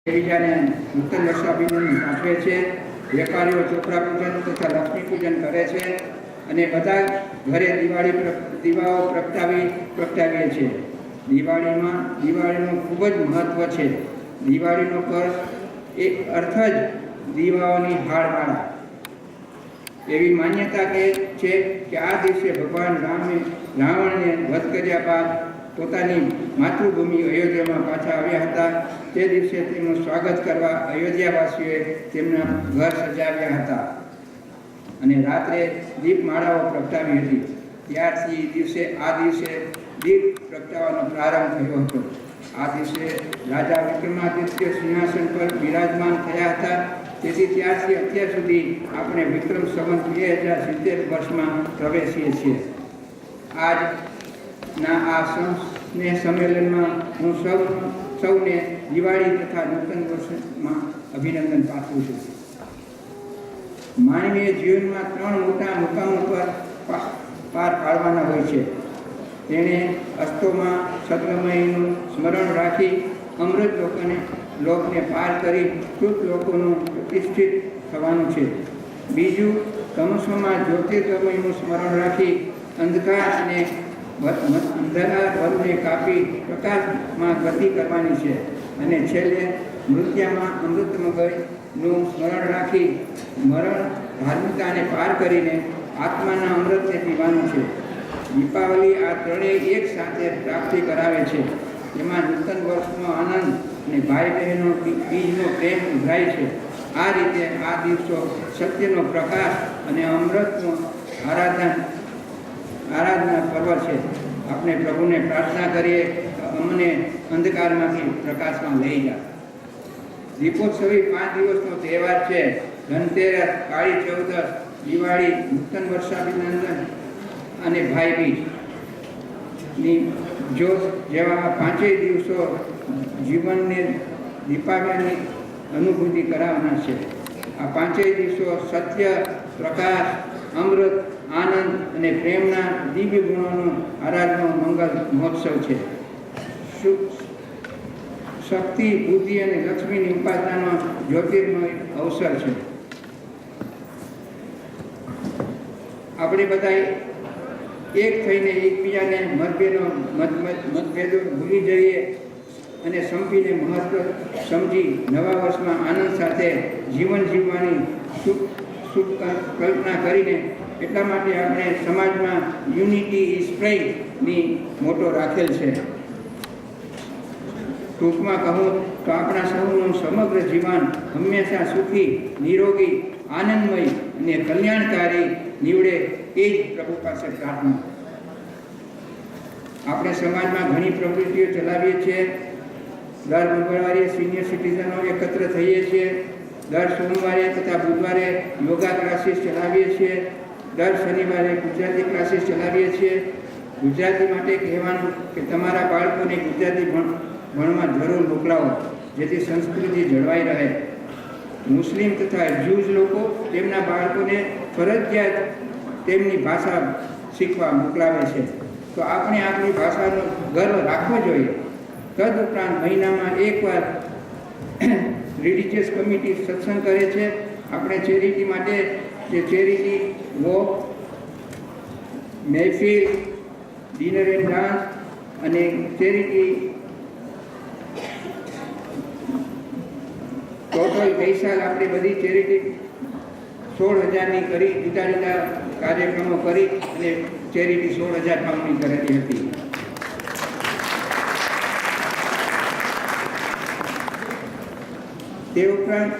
એકબીજાને નૂતન વર્ષાભિનંદન પાઠવે છે. વેપારીઓ ચોપડા પૂજન તથા લક્ષ્મી પૂજન કરે છે અને બધા ઘરે દીવાઓ પ્રગટાવીએ છીએ. દિવાળીનું ખૂબ જ મહત્વ છે. દિવાળીનો અર્થ જ દીવાઓની હારમાળા. એવી માન્યતા છે કે આ દિવસે ભગવાન રાવણને વધ કર્યા બાદ પોતાની માતૃભૂમિ અયોધ્યામાં પાછા આવ્યા હતા. તે દિવસે તેમનું સ્વાગત કરવા અયોધ્યાવાસીઓએ તેમના ઘર સજાવ્યા હતા અને રાત્રે દીપમાળાઓ પ્રગટાવી હતી. ત્યારથી આ દિવસે દીપ પ્રગટાવવાનો પ્રારંભ થયો હતો. આ દિવસે રાજા વિક્રમાદિત્ય સિંહાસન પર બિરાજમાન થયા હતા. તેથી ત્યારથી અત્યાર સુધી આપણે વિક્રમ સંવત 2070 વર્ષમાં પ્રવેશીએ છીએ. આજના આ સંમેલનમાં હું સૌને દિવાળી તથા નૂતન વર્ષમાં અભિનંદન પાઠવું છું. માનવીય જીવનમાં 3 મોટા મુકામો પર પાર પાડવાના હોય છે. તેણે અસ્તોમાં સદગમયનું સ્મરણ રાખી અમૃત લોકને પાર કરી શુદ્ધ લોકોનું પ્રતિષ્ઠિત થવાનું છે. બીજું, તમસોમાં જ્યોતિર્ગમયનું સ્મરણ રાખી અંધકાર અને અંધારાને કાપી પ્રકાશમાં ગતિ કરવાની છે. અને છેલ્લે મૃત્યુમાં અમૃતમયનું સ્મરણ રાખી મરણ ધાર્મિકતાને પાર કરીને આત્માના અમૃતને પીવાનું છે. દીપાવલી આ ત્રણેય એક સાથે પ્રાપ્તિ કરાવે છે. એમાં નૂતન વર્ષનો આનંદ અને ભાઈ બહેનો બીજનો પ્રેમ ઉભરાય છે. આ રીતે આ દિવસો સત્યનો પ્રકાશ અને અમૃતનો આરાધના પર્વ છે. આપણે પ્રભુને પ્રાર્થના કરીએ તો અમને અંધકારમાંથી પ્રકાશમાં લઈ જાય. દીપોત્સવી 5 દિવસનો તહેવાર છે. ધનતેરસ, કાળી ચૌદસ, દિવાળી, નૂતન વર્ષાભિનંદન અને ભાઈ બીજની જોશ જેવા 5 દિવસો જીવનને દીપાવલીની અનુભૂતિ કરાવવાના છે. આ 5 દિવસો સત્ય, પ્રકાશ, અમૃત, આનંદ અને પ્રેમના દિવ્ય ગુણોનું આરાધનો મંગલ મહોત્સવ છે. શક્તિ, બુદ્ધિ અને લક્ષ્મીની ઉપાસનાનો જ્યોતિર્મય અવસર છે. આપણે બધા એક થઈને એકબીજાને મતભેદો ભૂલી જઈએ અને સંપીને મહત્વ સમજી નવા વર્ષમાં આનંદ સાથે જીવન જીવવાની શુભ કલ્પના કરીને એટલા માટે આપણે સમાજમાં યુનિટી ઇઝ સ્ટ્રેન્થની મોટો રાખેલ છે. ટૂંકમાં કહું તો આપણા સૌનું સમગ્ર જીવન હંમેશા સુખી, નિરોગી, આનંદમય અને કલ્યાણકારી નીવડે એ જ પ્રભુ પાસે પ્રાર્થના. આપણે સમાજમાં ઘણી પ્રવૃત્તિઓ ચલાવીએ છીએ. દર મંગળવારે સિનિયર સિટીઝનો એકત્ર થઈએ છીએ. દર સોમવારે તથા બુધવારે યોગા ક્લાસીસ ચલાવીએ છીએ. દર શનિવારે ગુજરાતી ક્લાસીસ ચલાવીએ છીએ. ગુજરાતી માટે કહેવાનું કે તમારા બાળકોને ગુજરાતી ભણવા જરૂર મોકલાવો, જેથી સંસ્કૃતિ જળવાઈ રહે. મુસ્લિમ તથા જ્યુઝ લોકો તેમના બાળકોને ફરજિયાત તેમની ભાષા શીખવા મોકલાવે છે. તો આપણે આપણી ભાષાનો ગર્વ રાખવો જોઈએ. તદુપરાંત મહિનામાં એકવાર રિલિજિયસ કમિટી સત્સંગ કરે છે. આપણે ચેરિટી માટે જે ચેરિટી વોક, મહેફિલ, ડિનર એન્ડ ડાન્સ અને ચેરિટી ટોટલ ગઈ સાલ આપણે બધી ચેરિટી 16,000ની કરી, જુદા જુદા કાર્યક્રમો કરી અને ચેરિટી 16,000 પાઉન્ડની કરેલી હતી. તે ઉપરાંત